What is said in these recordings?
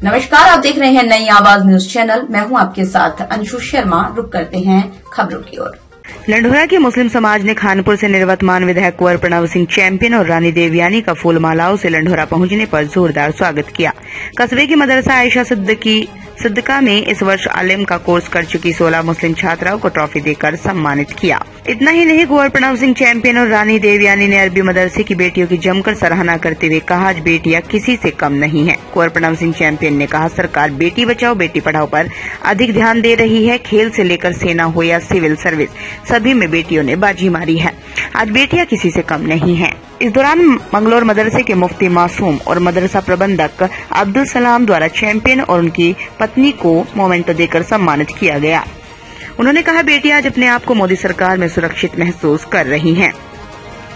नमस्कार, आप देख रहे हैं नई आवाज न्यूज चैनल। मैं हूं आपके साथ अंशु शर्मा। रुक करते हैं खबरों की ओर। लंढोरा के मुस्लिम समाज ने खानपुर से निर्वतमान विधायक कुंवर प्रणव सिंह चैंपियन और रानी देवयानी का फूल मालाओं से लंढोरा पहुंचने पर जोरदार स्वागत किया। कस्बे की मदरसा आयशा सिद्दका में इस वर्ष आलिम का कोर्स कर चुकी 16 मुस्लिम छात्राओं को ट्रॉफी देकर सम्मानित किया। इतना ही नहीं, कुंवर प्रणव सिंह चैंपियन और रानी देवयानी ने अरबी मदरसे की बेटियों की जमकर सराहना करते हुए कहा, आज बेटियां किसी से कम नहीं हैं। कुंवर प्रणव सिंह चैंपियन ने कहा, सरकार बेटी बचाओ बेटी पढ़ाओ पर अधिक ध्यान दे रही है। खेल से लेकर सेना हो या सिविल सर्विस, सभी में बेटियों ने बाजी मारी है। आज बेटियां किसी से कम नहीं हैं। इस दौरान मंगलोर मदरसे के मुफ्ती मासूम और मदरसा प्रबंधक अब्दुल सलाम द्वारा चैंपियन और उनकी पत्नी को मोमेंटो देकर सम्मानित किया गया। उन्होंने कहा, बेटियां आज अपने आप को मोदी सरकार में सुरक्षित महसूस कर रही हैं।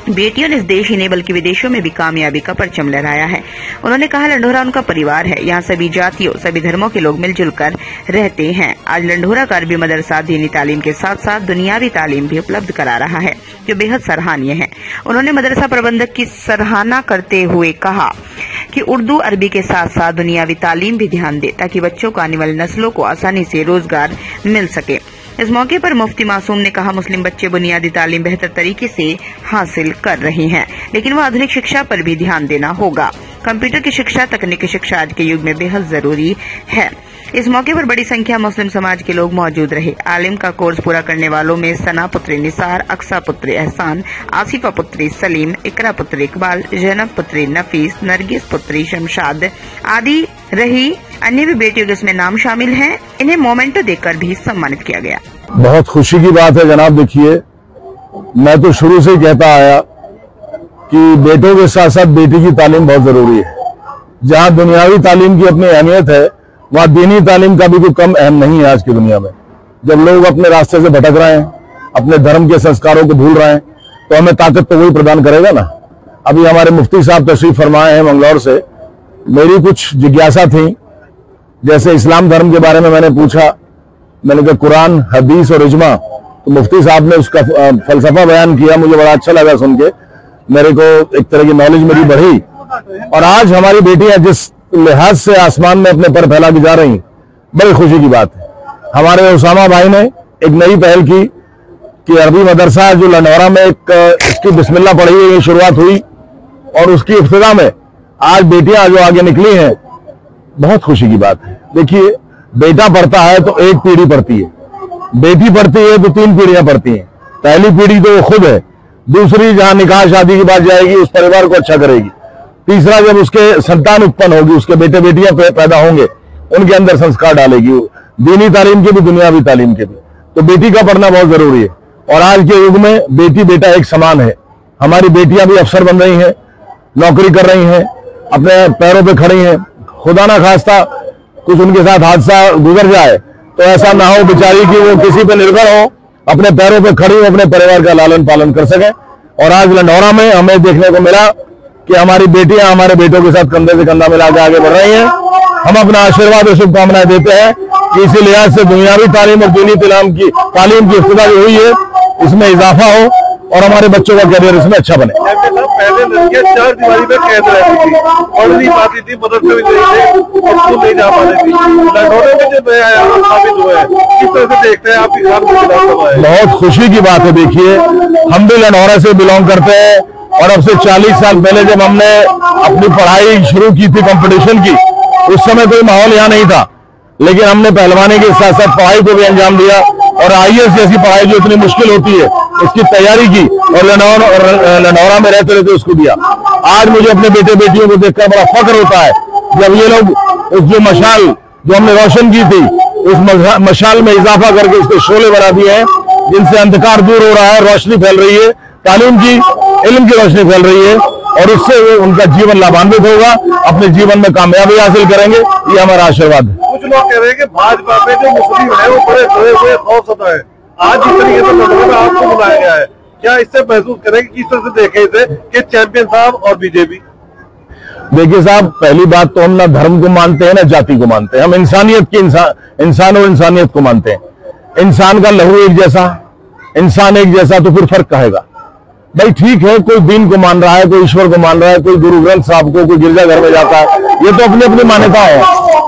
बेटियों ने इस देश ही नहीं बल्कि विदेशों में भी कामयाबी का परचम लहराया है। उन्होंने कहा, लंढोरा उनका परिवार है। यहाँ सभी जातियों सभी धर्मों के लोग मिलजुल कर रहते हैं। आज लंढोरा का अरबी मदरसा दीनी तालीम के साथ साथ दुनियावी तालीम भी उपलब्ध करा रहा है, जो बेहद सराहनीय है। उन्होंने मदरसा प्रबंधक की सराहना करते हुए कहा कि उर्दू अरबी के साथ साथ दुनियावी तालीम भी ध्यान दे, ताकि बच्चों को आने वाली नस्लों को आसानी से रोजगार मिल सके। इस मौके पर मुफ्ती मासूम ने कहा, मुस्लिम बच्चे बुनियादी तालीम बेहतर तरीके से हासिल कर रहे हैं, लेकिन वह आधुनिक शिक्षा पर भी ध्यान देना होगा। कंप्यूटर की शिक्षा, तकनीकी शिक्षा आज के युग में बेहद जरूरी है। इस मौके पर बड़ी संख्या मुस्लिम समाज के लोग मौजूद रहे। आलिम का कोर्स पूरा करने वालों में सना पुत्री निसार, अक्सा पुत्री एहसान, आसिफा पुत्री सलीम, इकरा पुत्री इकबाल, जैनब पुत्री नफीस, नरगिस पुत्री शमशाद आदि रही। अन्य भी बेटियों के इसमें नाम शामिल हैं। इन्हें मोमेंटो देकर भी सम्मानित किया गया। बहुत खुशी की बात है जनाब। देखिए, मैं तो शुरू से कहता आया कि बेटों के साथ साथ बेटी की तालीम बहुत जरूरी है। जहां दुनियावी तालीम की अपनी अहमियत है, वहां दीनी तालीम का भी कोई कम अहम नहीं है। आज की दुनिया में जब लोग अपने रास्ते से भटक रहे हैं, अपने धर्म के संस्कारों को भूल रहे हैं, तो हमें ताकत तो वही प्रदान करेगा ना। अभी हमारे मुफ्ती साहब तशरीफ फरमाए हैं मंगलौर से। मेरी कुछ जिज्ञासा थी, जैसे इस्लाम धर्म के बारे में मैंने पूछा, मैंने कहा कुरान, हदीस और इजमा, तो मुफ्ती साहब ने उसका फलसफा बयान किया। मुझे बड़ा अच्छा लगा सुन के, मेरे को एक तरह की नॉलेज मेरी बढ़ी। और आज हमारी बेटियां जिस लिहाज से आसमान में अपने पर फैला के जा रही, बड़ी खुशी की बात है। हमारे उसामा भाई ने एक नई पहल की कि अरबी मदरसा जो लंढोरा में इसकी बिस्मिल्लाह पढ़ी हुई शुरुआत हुई, और उसकी इब्तिदा में आज बेटियां जो आगे निकली हैं, बहुत खुशी की बात है। देखिए, बेटा पढ़ता है तो एक पीढ़ी पढ़ती है, बेटी पढ़ती है तो 3 पीढ़ियां पढ़ती हैं। पहली पीढ़ी तो वो खुद है, दूसरी जहां निकाह शादी की बात जाएगी उस परिवार को अच्छा करेगी, तीसरा जब उसके संतान उत्पन्न होगी, उसके बेटे बेटियां पैदा होंगे, उनके अंदर संस्कार डालेगी, दीनी तालीम के भी दुनियावी तालीम के भी। तो बेटी का पढ़ना बहुत जरूरी है। और आज के युग में बेटी बेटा एक समान है। हमारी बेटियां भी अफसर बन रही हैं, नौकरी कर रही हैं, अपने पैरों पर खड़ी हैं। खुदा ना खास्ता कुछ उनके साथ हादसा गुजर जाए तो ऐसा ना हो बेचारी कि वो किसी पे निर्भर हो, अपने पैरों पे खड़ी हो, अपने परिवार का लालन पालन कर सके। और आज लंढोरा में हमें देखने को मिला कि हमारी बेटियां हमारे बेटों के साथ कंधे से कंधा मिला के आगे बढ़ रही हैं। हम अपना आशीर्वाद और शुभकामनाएं देते हैं कि इसी लिहाज से दुनियावी तालीम और दीनी तालीम की इब्तिदा जो हुई है, इसमें इजाफा हो और हमारे बच्चों का कैरियर इसमें अच्छा बने। पहले लड़कियां 4 दीवारी में कैद रहती थी, पढ़ नहीं पाती थी, मदरसे भी नहीं जा पाती थी। लंढोरे में जो नया साबित हुआ है, किस तरह से देखते हैं आपकी खास? बहुत खुशी की बात है। देखिए, हम भी लंढोरा से बिलोंग करते हैं, और अब से 40 साल पहले जब हमने अपनी पढ़ाई शुरू की थी कंपटीशन की, उस समय कोई माहौल यहाँ नहीं था, लेकिन हमने पहलवानी के साथ साथ पढ़ाई को भी अंजाम दिया। और IAS जैसी पढ़ाई जो इतनी मुश्किल होती है, उसकी तैयारी की, और लंढोरा में रहते रहते उसको दिया। आज मुझे अपने बेटे बेटियों को देखकर बड़ा फख्र होता है जब ये लोग उस जो मशाल जो हमने रोशन की थी, उस मशाल में इजाफा करके उसके शोले बना दिए हैं, जिनसे अंधकार दूर हो रहा है, रोशनी फैल रही है, तालीम की, इल्म की रोशनी फैल रही है, और उससे उनका जीवन लाभान्वित होगा, अपने जीवन में कामयाबी हासिल करेंगे। ये हमारा आशीर्वाद है। कुछ लोग कह रहे हैं कि भाजपा में जो मुस्लिम है वो बड़े बड़े हुए खौफजदा है। आज जिस तरीके से लंढोरा में आपको बुलाया गया है, क्या इससे महसूस करें कि किस तरह से देखें इसे कि चैंपियन साहब और बीजेपी? देखिए साहब, पहली बात तो हम ना धर्म को मानते हैं ना जाति को मानते हैं। हम इंसानियत की इंसान और इंसानियत को मानते हैं। इंसान का लहू एक जैसा, इंसान एक जैसा, तो फिर फर्क कहेगा। भाई ठीक है, कोई दीन को मान रहा है, कोई ईश्वर को मान रहा है, कोई गुरु ग्रंथ साहब को, कोई गिरजाघर में जाता है, ये तो अपनी अपनी मान्यता है।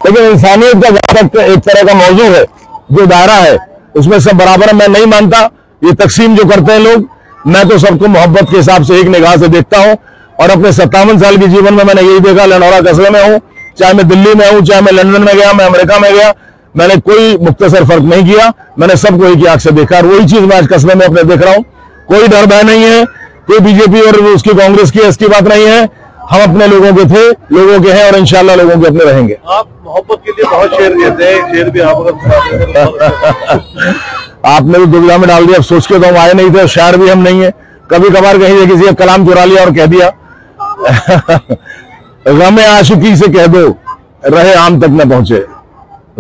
लेकिन इंसानियत का जहां तक एक तरह का मौजू है, जो दायरा है, उसमें सब बराबर है। मैं नहीं मानता ये तकसीम जो करते हैं लोग। मैं तो सबको मोहब्बत के हिसाब से एक निगाह से देखता हूं, और अपने 57 साल के जीवन में मैंने यही देखा। लंढौरा कस्बे में हूं, चाहे मैं दिल्ली में हूं, चाहे मैं लंदन में गया, मैं अमेरिका में गया, मैंने कोई मुख्तसर फर्क नहीं किया। मैंने सबको एक ही आंख से देखा, और वही चीज मैं आज कस्बे में अपने देख रहा हूं। कोई डर भय नहीं है, कोई बीजेपी और उसकी कांग्रेस की इसकी बात नहीं है। हम अपने लोगों के थे, लोगों के हैं, और इंशाल्लाह लोगों के अपने रहेंगे। आप मोहब्बत के लिए बहुत शेर कहते हैं, शेर भी आप आपने भी दुविधा में डाल दिया। अब सोच के तो हम आए नहीं थे, शायर भी हम नहीं है। कभी कभार कहीं किसी का कलाम चुरा लिया और कह दिया। गम आशिकी से कह दो रहे आम तक न पहुंचे,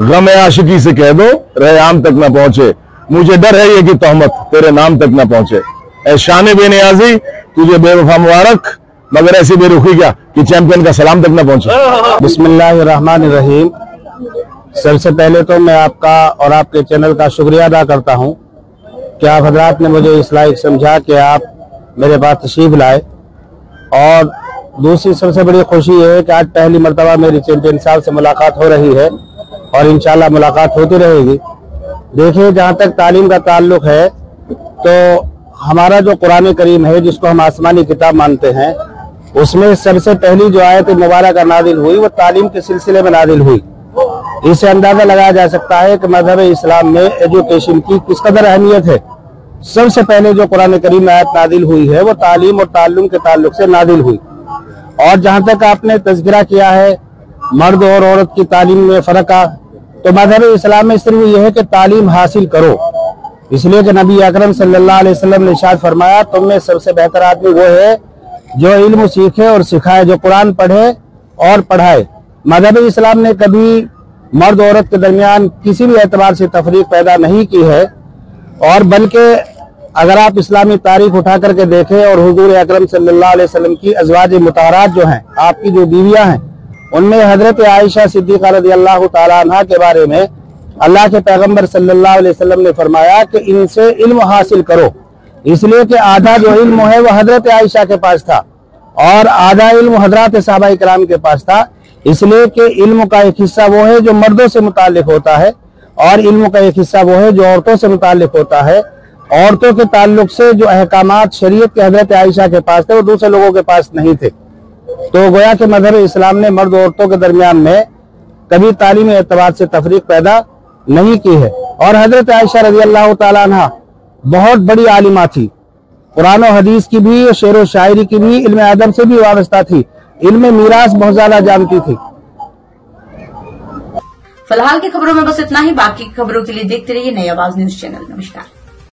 गम आशिकी से कह दो रहे आम तक न पहुंचे, मुझे डर है ये कि तोहमत तेरे नाम तक न पहुंचे। ऐ शान बेनियाजी तुझे बेवफा मुबारक, मगर ऐसी बेरुखी क्या कि चैंपियन का सलाम तक न पहुंचे। बिस्मिल्लाहिर्रहमानिर्रहीम। सबसे पहले तो मैं आपका और आपके चैनल का शुक्रिया अदा करता हूं कि आप हजरात ने मुझे इस लायक समझा कि आप मेरे पास तशरीफ लाए। और दूसरी सबसे बड़ी खुशी है कि आज पहली मर्तबा मेरी चैंपियन साहब से मुलाकात हो रही है, और इंशाल्लाह मुलाकात होती रहेगी। देखिए, जहाँ तक तालीम का ताल्लुक है, तो हमारा जो कुरान करीम है, जिसको हम आसमानी किताब मानते हैं, उसमें सबसे पहली जो आयत मुबारक नादिल हुई वो तालीम के सिलसिले में नादिल हुई। इससे अंदाजा लगाया जा सकता है कि मजहब इस्लाम में एजुकेशन की किस कदर अहमियत है। सबसे पहले जो कुरान करीम में आयत नादिल हुई है वो तालीम और ताल्लुम के ताल्लुक से नादिल हुई। और जहाँ तक आपने तज़किरा किया है मर्द और औरत की तालीम में फर्क का, तो मजहब इस्लाम में सिर्फ यह है कि तालीम हासिल करो, इसलिए कि नबी अकरम सल्लल्लाहु अलैहि वसल्लम ने इरशाद फरमाया, तुम में सबसे बेहतर आदमी वो है जो इल्म सीखे और सिखाए, जो कुरान पढ़े और पढ़ाए। मजहब इस्लाम ने कभी मर्द औरत के दरमियान किसी भी एतबार से तफरीक पैदा नहीं की है, और बल्कि अगर आप इस्लामी तारीख उठा करके देखें और हुजूर अकरम सल्लल्लाहु अलैहि वसल्लम की अज़वाज मुतहरात जो हैं, आपकी जो बीवियां हैं, उनमें हजरत आयशा सिद्दीक़ा रज़ियल्लाहु ताला अन्हा के बारे में अल्लाह के पैगंबर सल्लल्लाहु अलैहि वसल्लम ने फरमाया कि इनसे इल्म हासिल करो, इसलिए कि आधा जो इल्म है वह हजरत आयशा के पास था और आधा इल्म हजरत सहाबाए किराम के पास था। इसलिए कि इल्म का एक हिस्सा वो है जो मर्दों से मुताल्लिक होता है, और इल्म का एक हिस्सा वो है जो औरतों से मुताल्लिक होता है। औरतों के ताल्लुक से जो अहकामात शरीयत के हजरत आयशा के पास थे वो दूसरे लोगों के पास नहीं थे। तो गोया कि मजहब इस्लाम ने मर्द औरतों के दरमियान में कभी तालीमी एतबार से तफरीक पैदा नहीं की है। और हजरत आयशा रज़ियल्लाहु ताला अन्हा बहुत बड़ी आलिमा थी, कुरान और हदीस की भी, शेर व शायरी की भी, इल्म अदब से भी वाबस्ता थी, इल्म मीरास बहुत ज्यादा जानती थी। फिलहाल की खबरों में बस इतना ही। बाकी खबरों के लिए देखते रहिए नई आवाज न्यूज चैनल। नमस्कार।